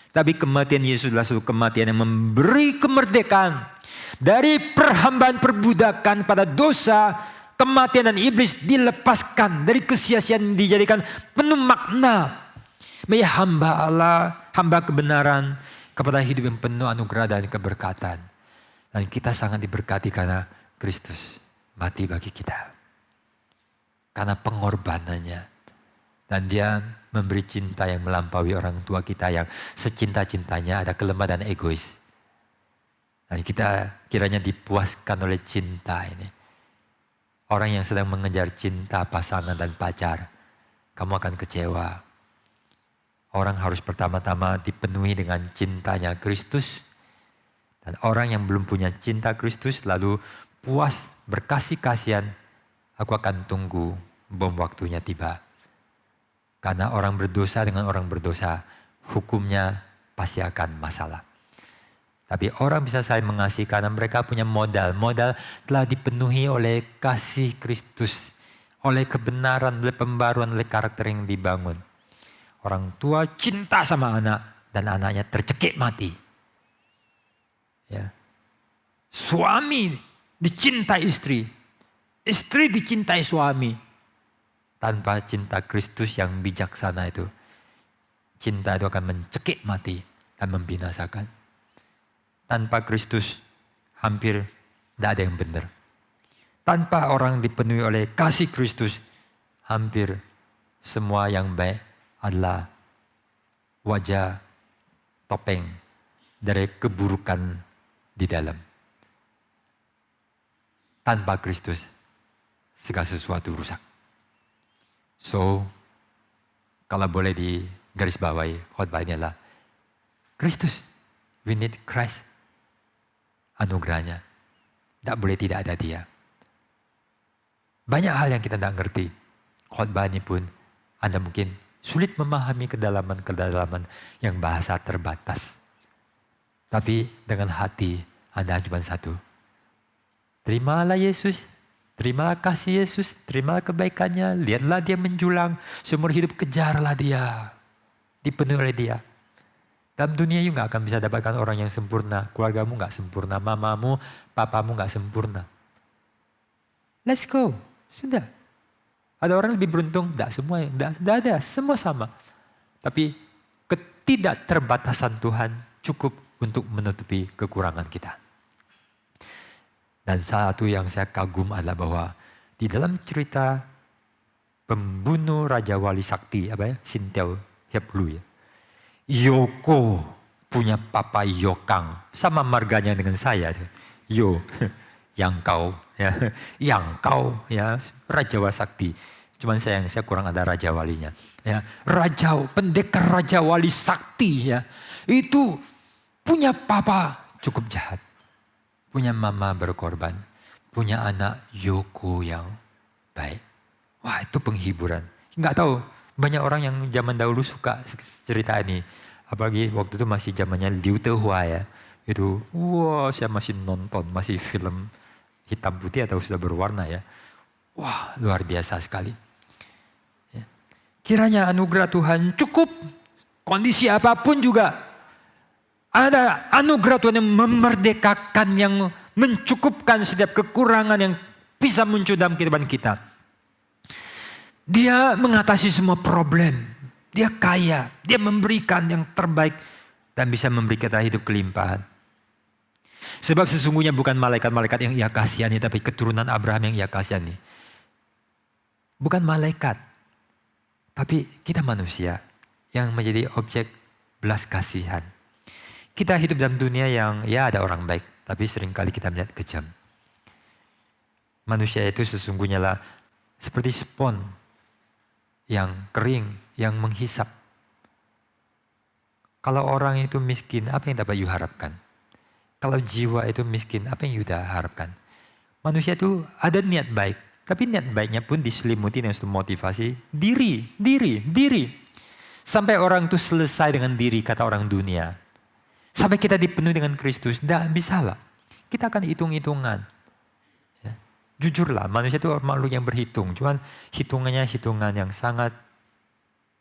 Tapi kematian Yesus adalah suatu kematian yang memberi kemerdekaan. Dari perhambaan perbudakan pada dosa, kematian dan iblis dilepaskan. Dari kesia-siaan dijadikan penuh makna. Menjadi hamba Allah, hamba kebenaran kepada hidup yang penuh anugerah dan keberkatan. Dan kita sangat diberkati karena Kristus mati bagi kita. Karena pengorbanannya. Dan dia memberi cinta yang melampaui orang tua kita yang secinta-cintanya ada kelemah dan egois. Dan kita kiranya dipuaskan oleh cinta ini. Orang yang sedang mengejar cinta pasangan dan pacar, kamu akan kecewa. Orang harus pertama-tama dipenuhi dengan cintanya Kristus. Dan orang yang belum punya cinta Kristus lalu puas berkasih kasihan, aku akan tunggu bom waktunya tiba. Karena orang berdosa dengan orang berdosa, hukumnya pasti akan masalah. Tapi orang bisa saling mengasihi karena mereka punya modal. Modal telah dipenuhi oleh kasih Kristus. Oleh kebenaran, oleh pembaruan, oleh karakter yang dibangun. Orang tua cinta sama anak dan anaknya tercekik mati. Ya. Suami dicintai istri. Istri dicintai suami. Tanpa cinta Kristus yang bijaksana itu. Cinta itu akan mencekik mati dan membinasakan. Tanpa Kristus hampir tidak ada yang benar. Tanpa orang dipenuhi oleh kasih Kristus, hampir semua yang baik adalah wajah topeng dari keburukan di dalam. Tanpa Kristus, segala sesuatu rusak. So, kalau boleh digarisbawahi, khotbah ini adalah Kristus. We need Christ. Anugerahnya. Tidak boleh tidak ada dia. Banyak hal yang kita tidak ngerti. Khotbah ini pun Anda mungkin sulit memahami kedalaman-kedalaman yang bahasa terbatas. Tapi dengan hati Anda cuma satu. Terimalah Yesus. Terimalah kasih Yesus. Terimalah kebaikannya. Lihatlah dia menjulang. Seumur hidup kejarlah dia. Dipenuhi oleh dia. Dalam dunia you gak akan bisa dapatkan orang yang sempurna. Keluargamu gak sempurna. Mamamu, papamu gak sempurna. Let's go. Sudah. Ada orang lebih beruntung? Tidak semua. Tidak ada. Semua sama. Tapi ketidakterbatasan Tuhan cukup untuk menutupi kekurangan kita. Dan satu yang saya kagum adalah bahwa di dalam cerita pembunuh Raja Wali Sakti, Sintiau Heplu ya. Yoko punya papa Yokang, sama marganya dengan saya. Yo, yang kau, ya, Raja Wali Sakti. Cuman saya kurang ada Raja Walinya. Ya, pendekar Raja Wali Sakti ya, itu punya papa cukup jahat, punya mama berkorban, punya anak Yoko yang baik. Wah itu penghiburan. Nggak tahu. Banyak orang yang zaman dahulu suka cerita ini. Apalagi waktu itu masih zamannya Liu Tehua ya. Itu, wah saya masih nonton, masih film hitam putih atau sudah berwarna ya. Wah luar biasa sekali. Ya. Kiranya anugerah Tuhan cukup, kondisi apapun juga. Ada anugerah Tuhan yang memerdekakan, yang mencukupkan setiap kekurangan yang bisa muncul dalam kehidupan kita. Dia mengatasi semua problem. Dia kaya. Dia memberikan yang terbaik. Dan bisa memberi kita hidup kelimpahan. Sebab sesungguhnya bukan malaikat-malaikat yang ia kasihani. Tapi keturunan Abraham yang ia kasihani. Bukan malaikat. Tapi kita manusia. Yang menjadi objek belas kasihan. Kita hidup dalam dunia yang ya ada orang baik. Tapi seringkali kita melihat kejam. Manusia itu sesungguhnya lah seperti spons yang kering, yang menghisap. Kalau orang itu miskin, apa yang dapat you harapkan? Kalau jiwa itu miskin, apa yang you harapkan? Manusia itu ada niat baik, tapi niat baiknya pun diselimuti dengan suatu motivasi diri. Sampai orang itu selesai dengan diri, kata orang dunia. Sampai kita dipenuhi dengan Kristus, tidak bisa lah. Kita akan hitung-hitungan. Jujurlah, manusia itu makhluk yang berhitung. Cuman hitungannya hitungan yang sangat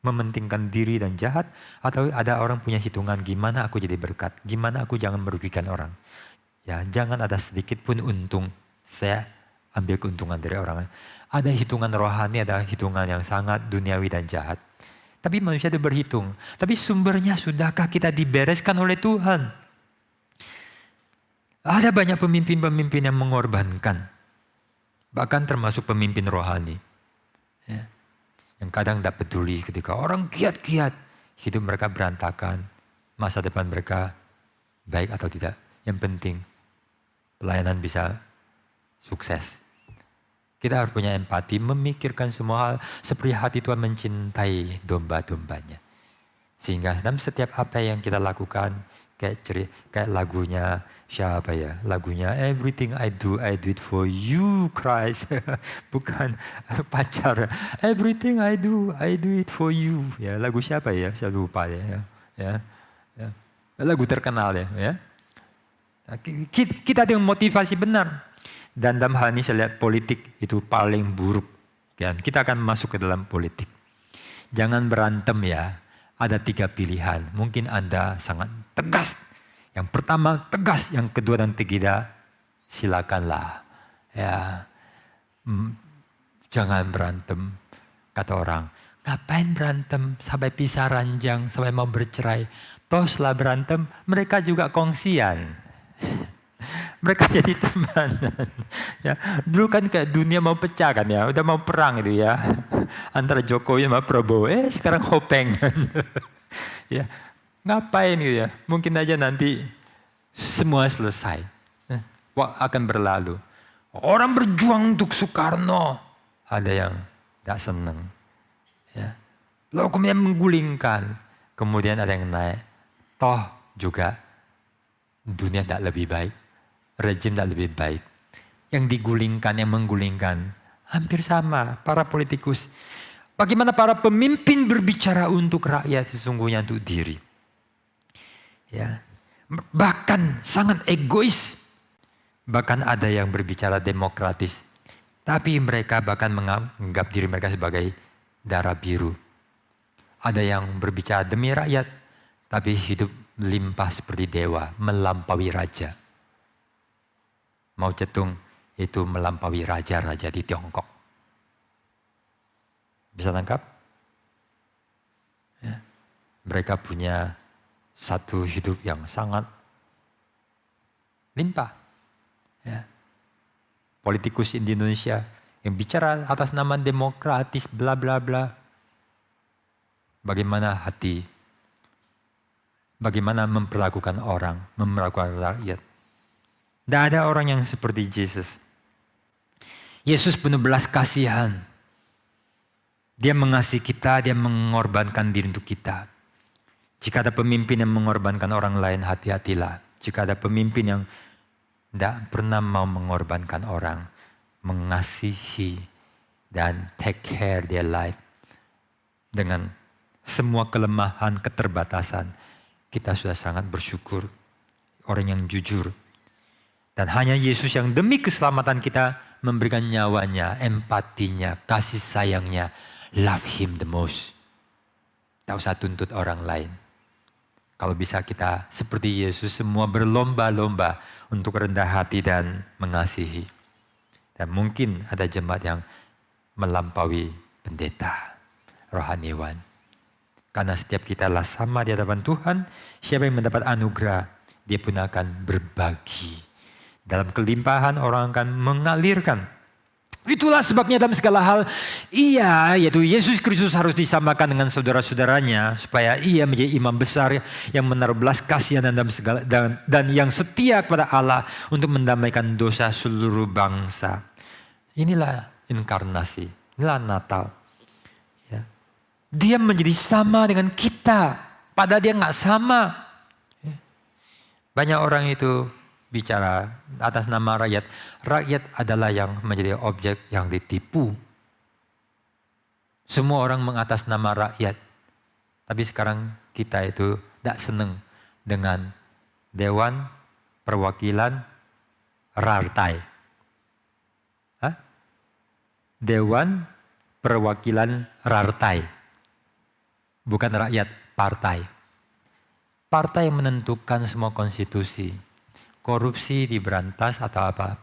mementingkan diri dan jahat. Atau ada orang punya hitungan gimana aku jadi berkat. Gimana aku jangan merugikan orang. Ya, jangan ada sedikit pun untung. Saya ambil keuntungan dari orang. Ada hitungan rohani, ada hitungan yang sangat duniawi dan jahat. Tapi manusia itu berhitung. Tapi sumbernya sudahkah kita dibereskan oleh Tuhan? Ada banyak pemimpin-pemimpin yang mengorbankan. Bahkan termasuk pemimpin rohani. Ya. Yang kadang tidak peduli ketika orang giat-giat. Hidup mereka berantakan. Masa depan mereka baik atau tidak. Yang penting pelayanan bisa sukses. Kita harus punya empati, memikirkan semua hal seperti hati Tuhan mencintai domba-dombanya. Sehingga dalam setiap apa yang kita lakukan, kayak lagunya siapa ya? Lagunya Everything I Do it for you Christ. Bukan pacar. Everything I do it for you. Ya, lagu siapa ya? Saya lupa ya. Ya. Lagu terkenal ya. Kita dengan motivasi benar. Dan dalam hal ini saya lihat politik itu paling buruk. Dan kita akan masuk ke dalam politik. Jangan berantem ya. Ada 3 pilihan. Mungkin Anda sangat tegas. Yang pertama tegas, yang kedua dan ketiga silakanlah. Ya, jangan berantem. Kata orang, ngapain berantem sampai pisah ranjang, sampai mau bercerai. Toh setelah berantem, mereka juga kongsian. Mereka jadi temanan. Ya, dulu kan kayak dunia mau pecah kan ya, udah mau perang itu ya. Antara Jokowi sama Prabowo, sekarang hopengan. Ya, ngapain gitu ya? Mungkin aja nanti semua selesai. Akan berlalu. Orang berjuang untuk Soekarno. Ada yang tidak senang. Ya. Lalu kemudian menggulingkan. Kemudian ada yang naik. Toh juga dunia tidak lebih baik. Rejim tidak lebih baik. Yang digulingkan, yang menggulingkan. Hampir sama. Para politikus. Bagaimana para pemimpin berbicara untuk rakyat sesungguhnya untuk diri. Ya. Bahkan sangat egois. Bahkan ada yang berbicara demokratis. Tapi mereka bahkan menganggap diri mereka sebagai darah biru. Ada yang berbicara demi rakyat. Tapi hidup melimpah seperti dewa. Melampaui raja. Mao Zedong itu melampaui raja-raja di Tiongkok. Bisa tangkap? Ya. Mereka punya satu hidup yang sangat limpah. Ya. Politikus di Indonesia yang bicara atas nama demokratis, bla bla bla. Bagaimana hati, bagaimana memperlakukan orang, memperlakukan rakyat. Tidak ada orang yang seperti Yesus. Yesus penuh belas kasihan. Dia mengasihi kita, dia mengorbankan diri untuk kita. Jika ada pemimpin yang mengorbankan orang lain, hati-hatilah. Jika ada pemimpin yang tidak pernah mau mengorbankan orang, mengasihi dan take care their life dengan semua kelemahan, keterbatasan, kita sudah sangat bersyukur. Orang yang jujur. Dan hanya Yesus yang demi keselamatan kita memberikan nyawanya, empatinya, kasih sayangnya. Love him the most. Tak usah tuntut orang lain. Kalau bisa kita seperti Yesus semua berlomba-lomba untuk rendah hati dan mengasihi. Dan mungkin ada jemaat yang melampaui pendeta, rohaniwan. Karena setiap kita lah sama di hadapan Tuhan, siapa yang mendapat anugerah, dia pun akan berbagi. Dalam kelimpahan orang akan mengalirkan. Itulah sebabnya dalam segala hal, yaitu Yesus Kristus harus disamakan dengan saudara-saudaranya. Supaya ia menjadi imam besar yang menaruh belas kasihan dan yang setia kepada Allah untuk mendamaikan dosa seluruh bangsa. Inilah inkarnasi, inilah Natal. Ya. Dia menjadi sama dengan kita, padahal dia nggak sama. Ya. Banyak orang itu bicara atas nama rakyat. Rakyat adalah yang menjadi objek yang ditipu. Semua orang mengatas nama rakyat. Tapi sekarang kita itu tidak senang dengan Dewan Perwakilan Rartai. Dewan Perwakilan Rartai. Bukan rakyat, partai. Partai yang menentukan semua konstitusi. Korupsi diberantas atau apa?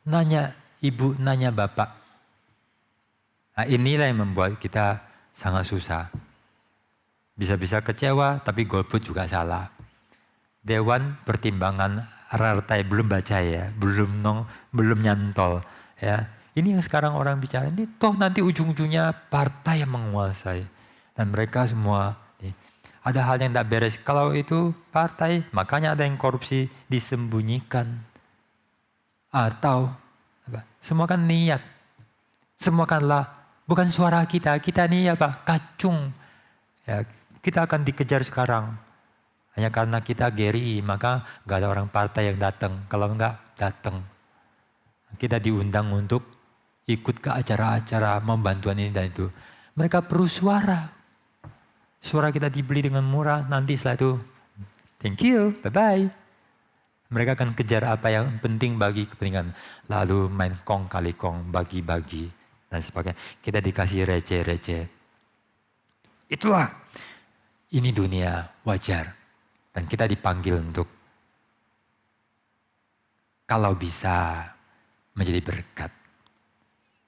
Nanya ibu, nanya bapak. Nah, inilah yang membuat kita sangat susah. Bisa-bisa kecewa, tapi golput juga salah. Dewan Pertimbangan Partai belum baca ya, belum nyantol ya. Ini yang sekarang orang bicara, ini toh nanti ujung-ujungnya partai yang menguasai. Dan mereka semua, ada hal yang tidak beres. Kalau itu partai, makanya ada yang korupsi disembunyikan. Atau, semua kan niat. Semua kanlah, bukan suara kita ini kacung. Ya, kita akan dikejar sekarang. Hanya karena kita GRI, maka gak ada orang partai yang datang. Kalau enggak, datang. Kita diundang untuk ikut ke acara-acara membantuan ini dan itu. Mereka perlu suara. Suara kita dibeli dengan murah, nanti setelah itu, thank you, bye-bye. Mereka akan kejar apa yang penting bagi kepentingan. Lalu main kong kali kong, bagi-bagi, dan sebagainya. Kita dikasih receh-receh. Itulah, ini dunia wajar. Dan kita dipanggil untuk, kalau bisa, menjadi berkat.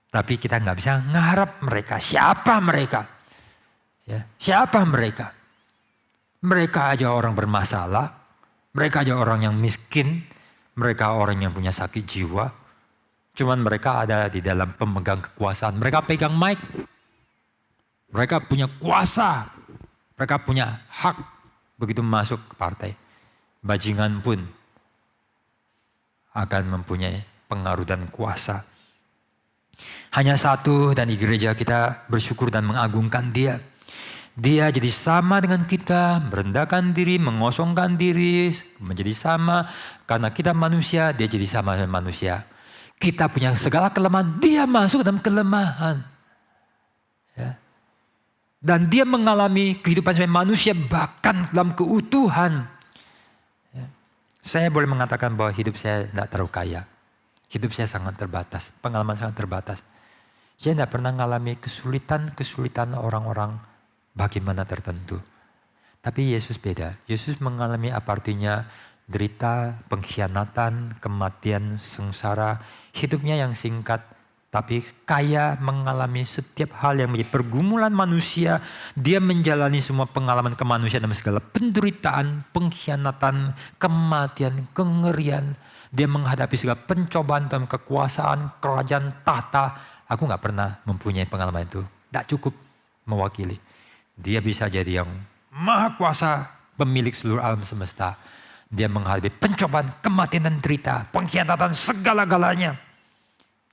Tapi kita nggak bisa ngarap mereka. Siapa mereka? Ya, siapa mereka? Mereka aja orang bermasalah. Mereka aja orang yang miskin. Mereka orang yang punya sakit jiwa. Cuman mereka ada di dalam pemegang kekuasaan. Mereka pegang mic. Mereka punya kuasa. Mereka punya hak. Begitu masuk ke partai. Bajingan pun akan mempunyai pengaruh dan kuasa. Hanya satu, dan di gereja kita bersyukur dan mengagungkan Dia. Dia jadi sama dengan kita, merendahkan diri, mengosongkan diri, menjadi sama. Karena kita manusia, Dia jadi sama dengan manusia. Kita punya segala kelemahan, Dia masuk dalam kelemahan. Ya. Dan Dia mengalami kehidupan sebagai manusia bahkan dalam keutuhan. Ya. Saya boleh mengatakan bahwa hidup saya tidak terlalu kaya. Hidup saya sangat terbatas, pengalaman sangat terbatas. Saya tidak pernah mengalami kesulitan orang-orang bagaimana tertentu. Tapi Yesus beda. Yesus mengalami apa artinya derita, pengkhianatan, kematian, sengsara. Hidupnya yang singkat, tapi kaya mengalami setiap hal yang menjadi pergumulan manusia. Dia menjalani semua pengalaman kemanusiaan dalam segala penderitaan, pengkhianatan, kematian, kengerian. Dia menghadapi segala pencobaan dalam kekuasaan, kerajaan, tahta. Aku gak pernah mempunyai pengalaman itu. Tidak cukup mewakili. Dia bisa jadi yang maha kuasa, pemilik seluruh alam semesta. Dia menghadapi pencobaan, kematian dan derita, pengkhianatan segala-galanya.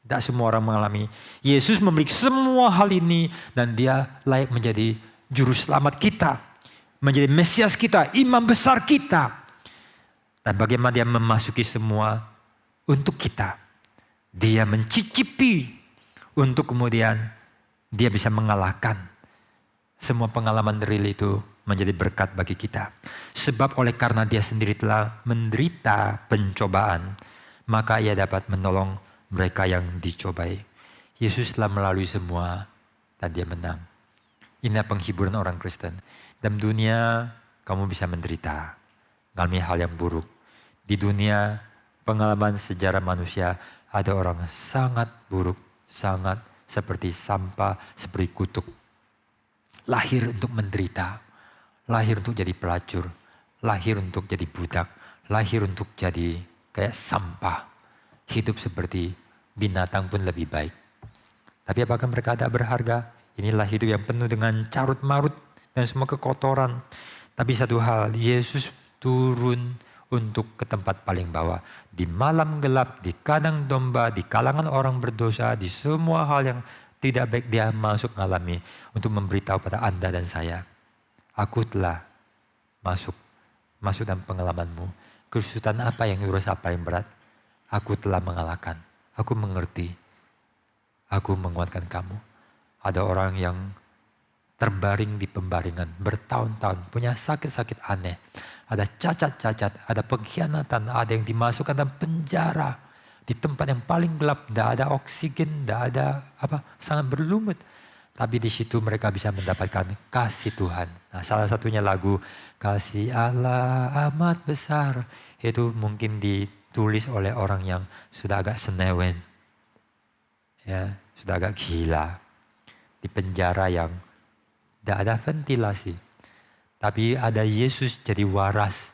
Tidak semua orang mengalami. Yesus memiliki semua hal ini dan Dia layak menjadi juru selamat kita. Menjadi Mesias kita, imam besar kita. Dan bagaimana Dia memasuki semua untuk kita. Dia mencicipi untuk kemudian Dia bisa mengalahkan semua pengalaman real itu menjadi berkat bagi kita. Sebab oleh karena Dia sendiri telah menderita pencobaan, maka Ia dapat menolong mereka yang dicobai. Yesus telah melalui semua dan Dia menang. Inilah penghiburan orang Kristen. Dalam dunia kamu bisa menderita, mengalami hal yang buruk. Di dunia pengalaman sejarah manusia ada orang sangat buruk, sangat seperti sampah, seperti kutuk. Lahir untuk menderita, lahir untuk jadi pelacur, lahir untuk jadi budak, lahir untuk jadi kayak sampah. Hidup seperti binatang pun lebih baik. Tapi apakah mereka tidak berharga? Inilah hidup yang penuh dengan carut marut dan semua kekotoran. Tapi satu hal, Yesus turun untuk ke tempat paling bawah. Di malam gelap, di kandang domba, di kalangan orang berdosa, di semua hal yang tidak baik Dia masuk mengalami untuk memberitahu pada Anda dan saya. Aku telah masuk dalam pengalamanmu. Kesulitan apa yang rasa paling berat? Aku telah mengalahkan. Aku mengerti. Aku menguatkan kamu. Ada orang yang terbaring di pembaringan bertahun-tahun, punya sakit-sakit aneh. Ada cacat-cacat, ada pengkhianatan, ada yang dimasukkan dalam penjara. Di tempat yang paling gelap, tidak ada oksigen, tidak ada sangat berlumut. Tapi di situ mereka bisa mendapatkan kasih Tuhan. Nah, salah satunya lagu Kasih Allah amat besar. Itu mungkin ditulis oleh orang yang sudah agak senewen. Ya, sudah agak gila. Di penjara yang tidak ada ventilasi. Tapi ada Yesus jadi waras.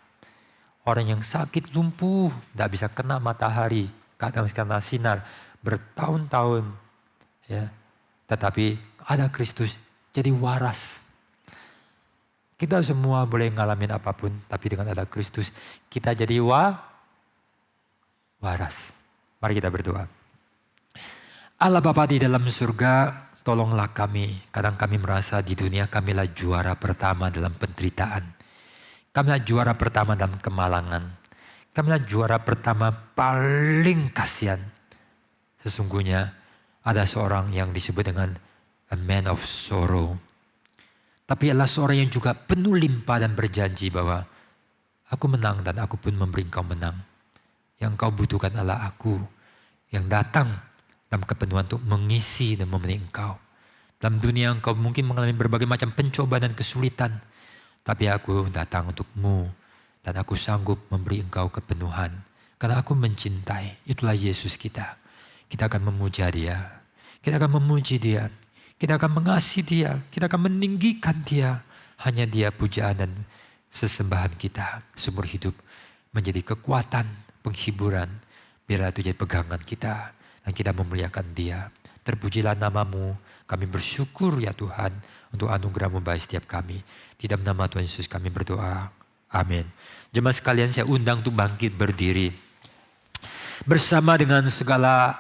Orang yang sakit lumpuh, tidak bisa kena matahari, karena sinar bertahun-tahun. Ya. Tetapi ada Kristus jadi waras. Kita semua boleh ngalamin apapun, tapi dengan ada Kristus kita jadi waras. Mari kita berdoa. Allah Bapa di dalam surga, tolonglah kami. Kadang kami merasa di dunia kamilah juara pertama dalam penderitaan. Kamilah juara pertama dalam kemalangan. Kamilah juara pertama paling kasihan. Sesungguhnya ada seorang yang disebut dengan a man of sorrow. Tapi adalah seorang yang juga penuh limpah dan berjanji bahwa aku menang dan aku pun memberi engkau menang. Yang kau butuhkan adalah aku yang datang dalam kepenuhan untuk mengisi dan memenuhi engkau. Dalam dunia engkau mungkin mengalami berbagai macam pencobaan dan kesulitan. Tapi aku datang untukmu dan aku sanggup memberi engkau kepenuhan. Karena aku mencintai, itulah Yesus kita. Kita akan memuja dia, kita akan memuji dia, kita akan mengasihi dia, kita akan meninggikan dia. Hanya dia pujaan dan sesembahan kita seumur hidup. Menjadi kekuatan, penghiburan, biarlah itu jadi pegangan kita. Dan kita memuliakan dia. Terpujilah namamu, kami bersyukur ya Tuhan untuk anugerah-Mu bagi setiap kami. Di dalam nama Tuhan Yesus kami berdoa. Amin. Jemaat sekalian, saya undang untuk bangkit berdiri. Bersama dengan segala